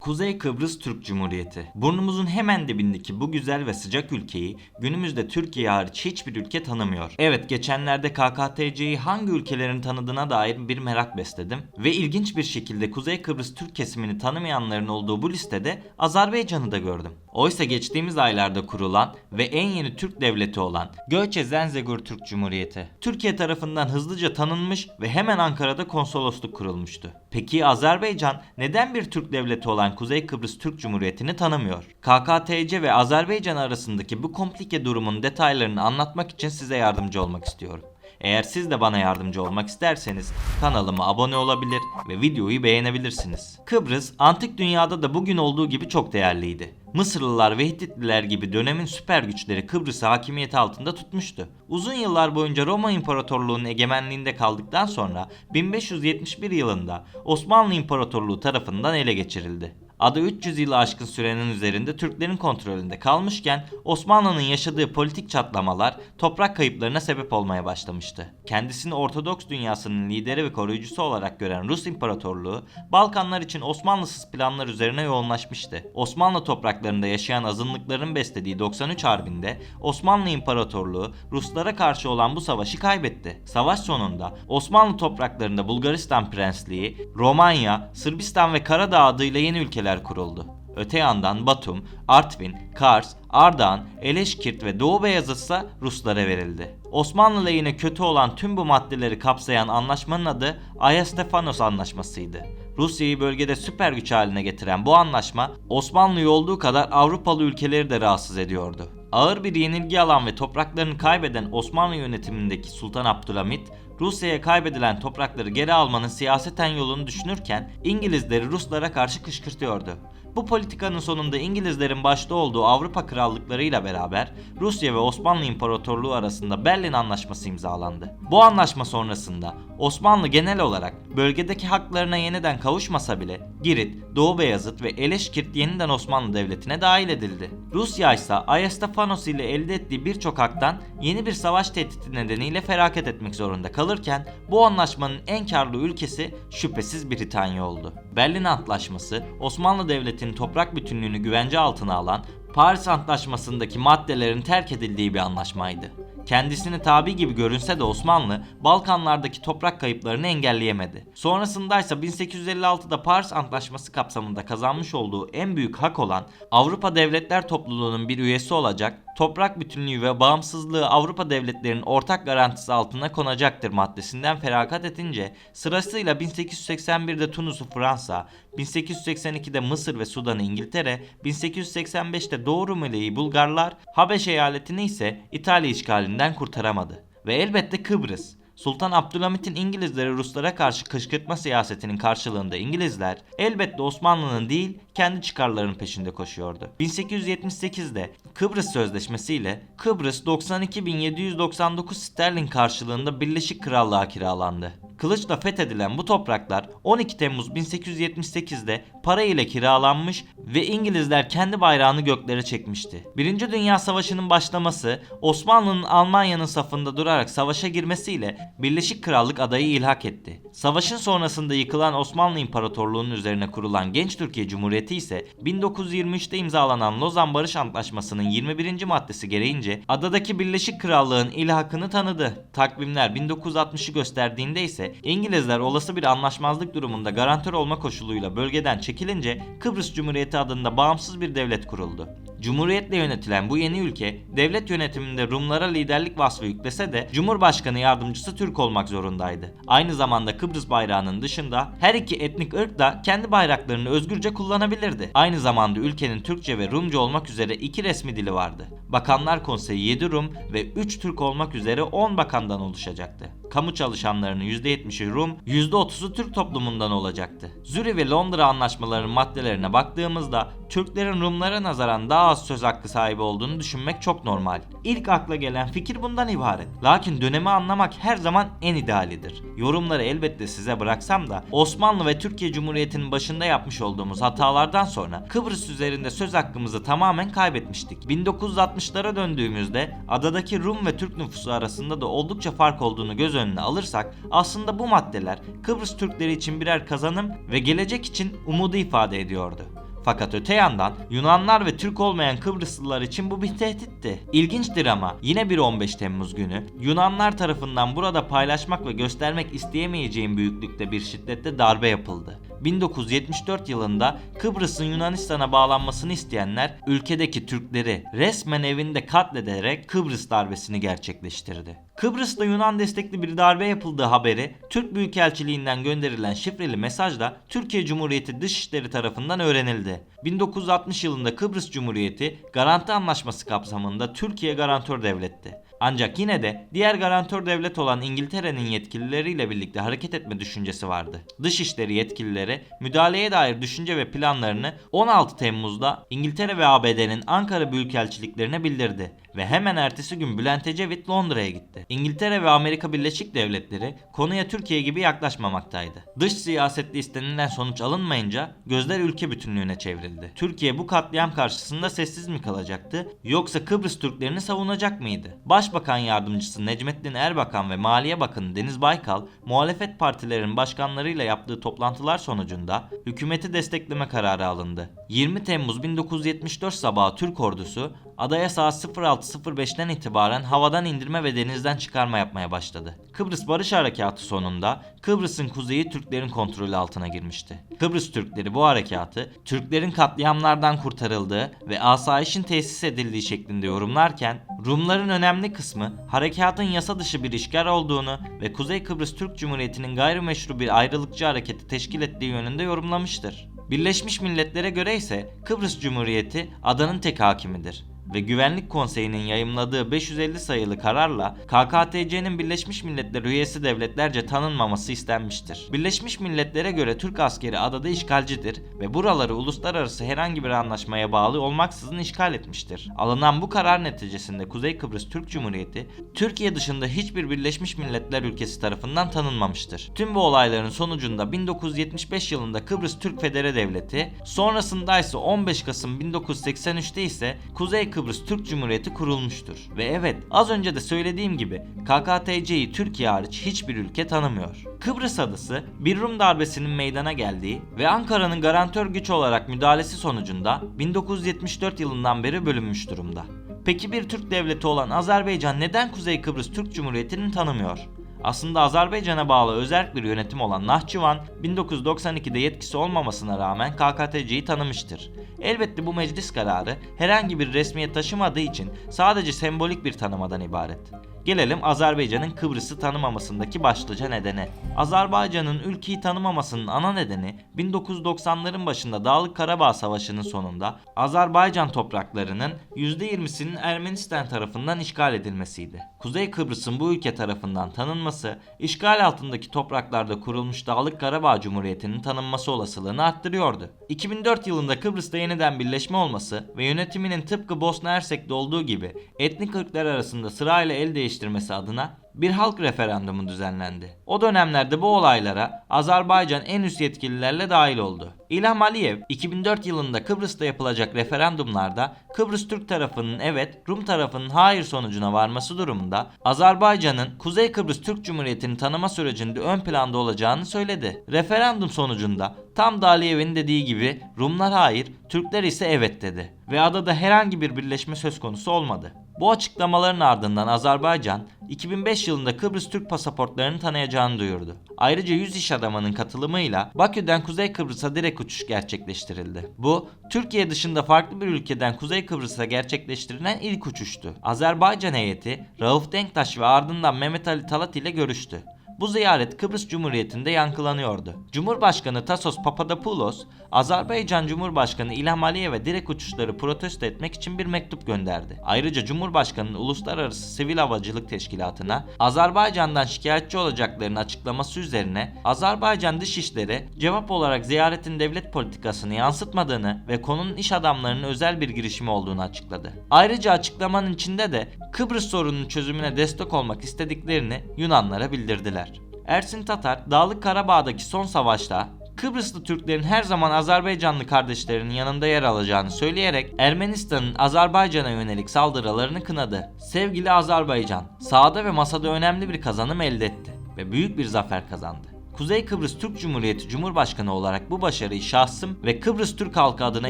Kuzey Kıbrıs Türk Cumhuriyeti. Burnumuzun hemen dibindeki bu güzel ve sıcak ülkeyi günümüzde Türkiye hariç hiçbir ülke tanımıyor. Evet, geçenlerde KKTC'yi hangi ülkelerin tanıdığına dair bir merak besledim ve ilginç bir şekilde Kuzey Kıbrıs Türk kesimini tanımayanların olduğu bu listede Azerbaycan'ı da gördüm. Oysa geçtiğimiz aylarda kurulan ve en yeni Türk devleti olan Göçe Zenzegur Türk Cumhuriyeti, Türkiye tarafından hızlıca tanınmış ve hemen Ankara'da konsolosluk kurulmuştu. Peki Azerbaycan neden bir Türk devleti olan Kuzey Kıbrıs Türk Cumhuriyeti'ni tanımıyor? KKTC ve Azerbaycan arasındaki bu komplike durumun detaylarını anlatmak için size yardımcı olmak istiyorum. Eğer siz de bana yardımcı olmak isterseniz kanalıma abone olabilir ve videoyu beğenebilirsiniz. Kıbrıs, antik dünyada da bugün olduğu gibi çok değerliydi. Mısırlılar ve Hititliler gibi dönemin süper güçleri Kıbrıs'ı hakimiyeti altında tutmuştu. Uzun yıllar boyunca Roma İmparatorluğu'nun egemenliğinde kaldıktan sonra 1571 yılında Osmanlı İmparatorluğu tarafından ele geçirildi. Adı 300 yılı aşkın sürenin üzerinde Türklerin kontrolünde kalmışken Osmanlı'nın yaşadığı politik çatlamalar toprak kayıplarına sebep olmaya başlamıştı. Kendisini Ortodoks dünyasının lideri ve koruyucusu olarak gören Rus İmparatorluğu Balkanlar için Osmanlısız planlar üzerine yoğunlaşmıştı. Osmanlı topraklarında yaşayan azınlıkların beslediği 93 Harbi'nde Osmanlı İmparatorluğu Ruslara karşı olan bu savaşı kaybetti. Savaş sonunda Osmanlı topraklarında Bulgaristan Prensliği, Romanya, Sırbistan ve Karadağ adıyla yeni ülkeler kuruldu. Öte yandan Batum, Artvin, Kars, Ardahan, Eleşkirt ve Doğu Beyazıt ise Ruslara verildi. Osmanlı lehine kötü olan tüm bu maddeleri kapsayan anlaşmanın adı Ayastefanos Anlaşması'ydı. Rusya'yı bölgede süper güç haline getiren bu anlaşma Osmanlı'yı olduğu kadar Avrupalı ülkeleri de rahatsız ediyordu. Ağır bir yenilgi alan ve topraklarını kaybeden Osmanlı yönetimindeki Sultan Abdülhamit, Rusya'ya kaybedilen toprakları geri almanın siyaseten yolunu düşünürken İngilizleri Ruslara karşı kışkırtıyordu. Bu politikanın sonunda İngilizlerin başta olduğu Avrupa krallıklarıyla beraber Rusya ve Osmanlı İmparatorluğu arasında Berlin Anlaşması imzalandı. Bu anlaşma sonrasında Osmanlı genel olarak bölgedeki haklarına yeniden kavuşmasa bile Girit, Doğu Beyazıt ve Eleşkirt yeniden Osmanlı Devleti'ne dahil edildi. Rusya ise Ayastefanos ile elde ettiği birçok haktan yeni bir savaş tehdidi nedeniyle feragat etmek zorunda kalırken bu anlaşmanın en karlı ülkesi şüphesiz Britanya oldu. Berlin Antlaşması Osmanlı Devleti'nin toprak bütünlüğünü güvence altına alan Paris Antlaşması'ndaki maddelerin terk edildiği bir anlaşmaydı. Kendisini tabi gibi görünse de Osmanlı, Balkanlardaki toprak kayıplarını engelleyemedi. Sonrasında ise 1856'da Paris Antlaşması kapsamında kazanmış olduğu en büyük hak olan Avrupa Devletler Topluluğu'nun bir üyesi olacak, toprak bütünlüğü ve bağımsızlığı Avrupa devletlerinin ortak garantisi altına konacaktır maddesinden feragat edince sırasıyla 1881'de Tunus'u Fransa, 1882'de Mısır ve Sudan'ı İngiltere, 1885'te Doğu Rumeli'yi Bulgarlar, Habeş eyaletini ise İtalya işgalinden kurtaramadı. Ve elbette Kıbrıs. Sultan Abdülhamit'in İngilizleri Ruslara karşı kışkırtma siyasetinin karşılığında İngilizler elbette Osmanlı'nın değil kendi çıkarlarının peşinde koşuyordu. 1878'de Kıbrıs Sözleşmesi ile Kıbrıs 92.799 sterlin karşılığında Birleşik Krallığa kiralandı. Kılıçla fethedilen bu topraklar 12 Temmuz 1878'de para ile kiralanmış ve İngilizler kendi bayrağını göklere çekmişti. Birinci Dünya Savaşı'nın başlaması, Osmanlı'nın Almanya'nın safında durarak savaşa girmesiyle Birleşik Krallık adayı ilhak etti. Savaşın sonrasında yıkılan Osmanlı İmparatorluğu'nun üzerine kurulan Genç Türkiye Cumhuriyeti ise 1923'te imzalanan Lozan Barış Antlaşması'nın 21. maddesi gereğince adadaki Birleşik Krallık'ın ilhakını tanıdı. Takvimler 1960'ı gösterdiğinde ise İngilizler olası bir anlaşmazlık durumunda garantör olma koşuluyla bölgeden çekilince Kıbrıs Cumhuriyeti adında bağımsız bir devlet kuruldu. Cumhuriyetle yönetilen bu yeni ülke devlet yönetiminde Rumlara liderlik vasfı yüklese de Cumhurbaşkanı yardımcısı Türk olmak zorundaydı. Aynı zamanda Kıbrıs bayrağının dışında her iki etnik ırk da kendi bayraklarını özgürce kullanabilirdi. Aynı zamanda ülkenin Türkçe ve Rumca olmak üzere iki resmi dili vardı. Bakanlar Konseyi 7 Rum ve 3 Türk olmak üzere 10 bakandan oluşacaktı. Kamu çalışanlarının %70'i Rum, %30'u Türk toplumundan olacaktı. Zürih ve Londra anlaşmalarının maddelerine baktığımızda Türklerin Rumlara nazaran daha az söz hakkı sahibi olduğunu düşünmek çok normal. İlk akla gelen fikir bundan ibaret. Lakin dönemi anlamak her zaman en idealidir. Yorumları elbette size bıraksam da Osmanlı ve Türkiye Cumhuriyeti'nin başında yapmış olduğumuz hatalardan sonra Kıbrıs üzerinde söz hakkımızı tamamen kaybetmiştik. 1960'lara döndüğümüzde adadaki Rum ve Türk nüfusu arasında da oldukça fark olduğunu göz önüne alırsak aslında bu maddeler Kıbrıs Türkleri için birer kazanım ve gelecek için umudu ifade ediyordu. Fakat öte yandan Yunanlar ve Türk olmayan Kıbrıslılar için bu bir tehditti. İlginçtir ama yine bir 15 Temmuz günü Yunanlar tarafından burada paylaşmak ve göstermek isteyemeyeceğim büyüklükte bir şiddette darbe yapıldı. 1974 yılında Kıbrıs'ın Yunanistan'a bağlanmasını isteyenler ülkedeki Türkleri resmen evinde katlederek Kıbrıs darbesini gerçekleştirdi. Kıbrıs'ta Yunan destekli bir darbe yapıldığı haberi Türk Büyükelçiliğinden gönderilen şifreli mesajla Türkiye Cumhuriyeti Dışişleri tarafından öğrenildi. 1960 yılında Kıbrıs Cumhuriyeti Garanti Anlaşması kapsamında Türkiye garantör devletti. Ancak yine de diğer garantör devlet olan İngiltere'nin yetkilileriyle birlikte hareket etme düşüncesi vardı. Dışişleri yetkilileri müdahaleye dair düşünce ve planlarını 16 Temmuz'da İngiltere ve ABD'nin Ankara Büyükelçiliklerine bildirdi ve hemen ertesi gün Bülent Ecevit Londra'ya gitti. İngiltere ve Amerika Birleşik Devletleri konuya Türkiye gibi yaklaşmamaktaydı. Dış siyasette istenilen sonuç alınmayınca gözler ülke bütünlüğüne çevrildi. Türkiye bu katliam karşısında sessiz mi kalacaktı yoksa Kıbrıs Türklerini savunacak mıydı? Başbakan Yardımcısı Necmettin Erbakan ve Maliye Bakanı Deniz Baykal, muhalefet partilerinin başkanlarıyla yaptığı toplantılar sonucunda hükümeti destekleme kararı alındı. 20 Temmuz 1974 sabahı Türk ordusu adaya saat 06.05'ten itibaren havadan indirme ve denizden çıkarma yapmaya başladı. Kıbrıs Barış Harekatı sonunda Kıbrıs'ın kuzeyi Türklerin kontrolü altına girmişti. Kıbrıs Türkleri bu harekatı Türklerin katliamlardan kurtarıldığı ve asayişin tesis edildiği şeklinde yorumlarken Rumların önemli kısmı harekatın yasa dışı bir işgal olduğunu ve Kuzey Kıbrıs Türk Cumhuriyeti'nin gayrimeşru bir ayrılıkçı hareketi teşkil ettiği yönünde yorumlamıştır. Birleşmiş Milletler'e göre ise Kıbrıs Cumhuriyeti adanın tek hakimidir ve Güvenlik Konseyi'nin yayımladığı 550 sayılı kararla KKTC'nin Birleşmiş Milletler üyesi devletlerce tanınmaması istenmiştir. Birleşmiş Milletler'e göre Türk askeri adada işgalcidir ve buraları uluslararası herhangi bir anlaşmaya bağlı olmaksızın işgal etmiştir. Alınan bu karar neticesinde Kuzey Kıbrıs Türk Cumhuriyeti, Türkiye dışında hiçbir Birleşmiş Milletler ülkesi tarafından tanınmamıştır. Tüm bu olayların sonucunda 1975 yılında Kıbrıs Türk Federe Devleti, sonrasında ise 15 Kasım 1983'te ise Kuzey Kıbrıs Türk Cumhuriyeti kurulmuştur. Ve evet, az önce de söylediğim gibi KKTC'yi Türkiye hariç hiçbir ülke tanımıyor. Kıbrıs adası bir Rum darbesinin meydana geldiği ve Ankara'nın garantör güç olarak müdahalesi sonucunda 1974 yılından beri bölünmüş durumda. Peki bir Türk devleti olan Azerbaycan neden Kuzey Kıbrıs Türk Cumhuriyeti'ni tanımıyor? Aslında Azerbaycan'a bağlı özerk bir yönetim olan Nahçıvan 1992'de yetkisi olmamasına rağmen KKTC'yi tanımıştır. Elbette bu meclis kararı herhangi bir resmiyet taşımadığı için sadece sembolik bir tanımadan ibaret. Gelelim Azerbaycan'ın Kıbrıs'ı tanımamasındaki başlıca nedene. Azerbaycan'ın ülkeyi tanımamasının ana nedeni 1990'ların başında Dağlık Karabağ Savaşı'nın sonunda Azerbaycan topraklarının %20'sinin Ermenistan tarafından işgal edilmesiydi. Kuzey Kıbrıs'ın bu ülke tarafından tanınması, işgal altındaki topraklarda kurulmuş Dağlık Karabağ Cumhuriyeti'nin tanınması olasılığını arttırıyordu. 2004 yılında Kıbrıs'ta yeniden birleşme olması ve yönetiminin tıpkı Bosna Hersek'te olduğu gibi etnik ırklar arasında sırayla el değiştirmesi adına bir halk referandumu düzenlendi. O dönemlerde bu olaylara Azerbaycan en üst yetkililerle dahil oldu. İlham Aliyev 2004 yılında Kıbrıs'ta yapılacak referandumlarda Kıbrıs Türk tarafının evet, Rum tarafının hayır sonucuna varması durumunda Azerbaycan'ın Kuzey Kıbrıs Türk Cumhuriyeti'ni tanıma sürecinde ön planda olacağını söyledi. Referandum sonucunda tam da Aliyev'in dediği gibi Rumlar hayır, Türkler ise evet dedi ve adada herhangi bir birleşme söz konusu olmadı. Bu açıklamaların ardından Azerbaycan 2005 yılında Kıbrıs Türk pasaportlarını tanıyacağını duyurdu. Ayrıca 100 iş adamının katılımıyla Bakü'den Kuzey Kıbrıs'a direkt uçuş gerçekleştirildi. Bu, Türkiye dışında farklı bir ülkeden Kuzey Kıbrıs'a gerçekleştirilen ilk uçuştu. Azerbaycan heyeti Rauf Denktaş ve ardından Mehmet Ali Talat ile görüştü. Bu ziyaret Kıbrıs Cumhuriyeti'nde yankılanıyordu. Cumhurbaşkanı Tasos Papadopoulos, Azerbaycan Cumhurbaşkanı İlham Aliyev'e direkt uçuşları protesto etmek için bir mektup gönderdi. Ayrıca Cumhurbaşkanı'nın Uluslararası Sivil Havacılık Teşkilatı'na Azerbaycan'dan şikayetçi olacaklarını açıklaması üzerine Azerbaycan Dışişleri cevap olarak ziyaretin devlet politikasını yansıtmadığını ve konunun iş adamlarının özel bir girişimi olduğunu açıkladı. Ayrıca açıklamanın içinde de Kıbrıs sorununun çözümüne destek olmak istediklerini Yunanlara bildirdiler. Ersin Tatar, Dağlık Karabağ'daki son savaşta Kıbrıslı Türklerin her zaman Azerbaycanlı kardeşlerinin yanında yer alacağını söyleyerek Ermenistan'ın Azerbaycan'a yönelik saldırılarını kınadı. Sevgili Azerbaycan, sahada ve masada önemli bir kazanım elde etti ve büyük bir zafer kazandı. Kuzey Kıbrıs Türk Cumhuriyeti Cumhurbaşkanı olarak bu başarıyı şahsım ve Kıbrıs Türk halkı adına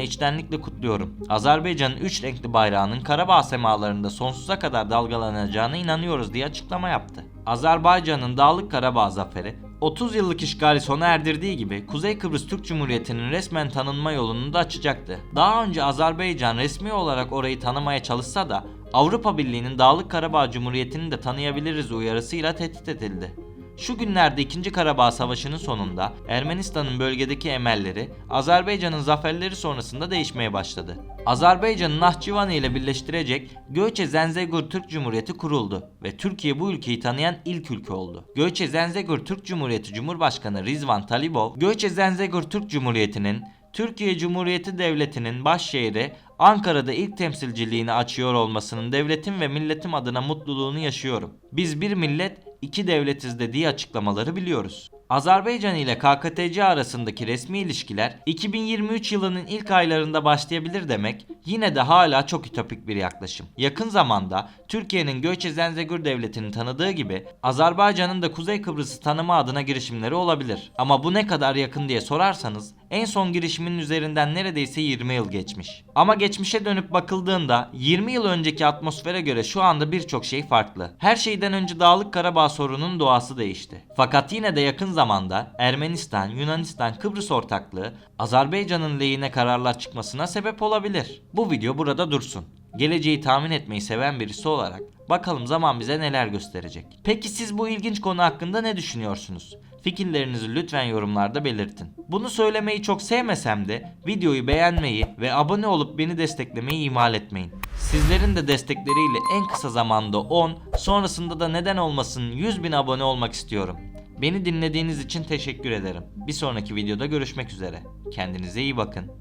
içtenlikle kutluyorum. Azerbaycan'ın 3 renkli bayrağının Karabağ semalarında sonsuza kadar dalgalanacağına inanıyoruz diye açıklama yaptı. Azerbaycan'ın Dağlık Karabağ zaferi 30 yıllık işgali sona erdirdiği gibi Kuzey Kıbrıs Türk Cumhuriyeti'nin resmen tanınma yolunu da açacaktı. Daha önce Azerbaycan resmi olarak orayı tanımaya çalışsa da Avrupa Birliği'nin Dağlık Karabağ Cumhuriyeti'ni de tanıyabiliriz uyarısıyla tehdit edildi. Şu günlerde 2. Karabağ Savaşı'nın sonunda Ermenistan'ın bölgedeki emelleri Azerbaycan'ın zaferleri sonrasında değişmeye başladı. Azerbaycan'ı Nahçıvan ile birleştirecek Göçe-Zengezur Türk Cumhuriyeti kuruldu ve Türkiye bu ülkeyi tanıyan ilk ülke oldu. Göçe-Zengezur Türk Cumhuriyeti Cumhurbaşkanı Rizvan Talibov, Göçe-Zengezur Türk Cumhuriyeti'nin Türkiye Cumhuriyeti Devleti'nin başşehri Ankara'da ilk temsilciliğini açıyor olmasının devletim ve milletim adına mutluluğunu yaşıyorum. Biz bir millet, iki devletiz dediği açıklamaları biliyoruz. Azerbaycan ile KKTC arasındaki resmi ilişkiler 2023 yılının ilk aylarında başlayabilir demek yine de hala çok ütopik bir yaklaşım. Yakın zamanda Türkiye'nin Göçe-Zengezur Devleti'ni tanıdığı gibi Azerbaycan'ın da Kuzey Kıbrıs'ı tanıma adına girişimleri olabilir. Ama bu ne kadar yakın diye sorarsanız en son girişimin üzerinden neredeyse 20 yıl geçmiş. Ama geçmişe dönüp bakıldığında 20 yıl önceki atmosfere göre şu anda birçok şey farklı. Her şeyden önce Dağlık Karabağ sorununun doğası değişti. Fakat yine de yakın zamanda Ermenistan, Yunanistan, Kıbrıs ortaklığı Azerbaycan'ın lehine kararlar çıkmasına sebep olabilir. Bu video burada dursun. Geleceği tahmin etmeyi seven birisi olarak bakalım zaman bize neler gösterecek. Peki siz bu ilginç konu hakkında ne düşünüyorsunuz? Fikirlerinizi lütfen yorumlarda belirtin. Bunu söylemeyi çok sevmesem de videoyu beğenmeyi ve abone olup beni desteklemeyi ihmal etmeyin. Sizlerin de destekleriyle en kısa zamanda 10, sonrasında da neden olmasın 100.000 abone olmak istiyorum. Beni dinlediğiniz için teşekkür ederim. Bir sonraki videoda görüşmek üzere. Kendinize iyi bakın.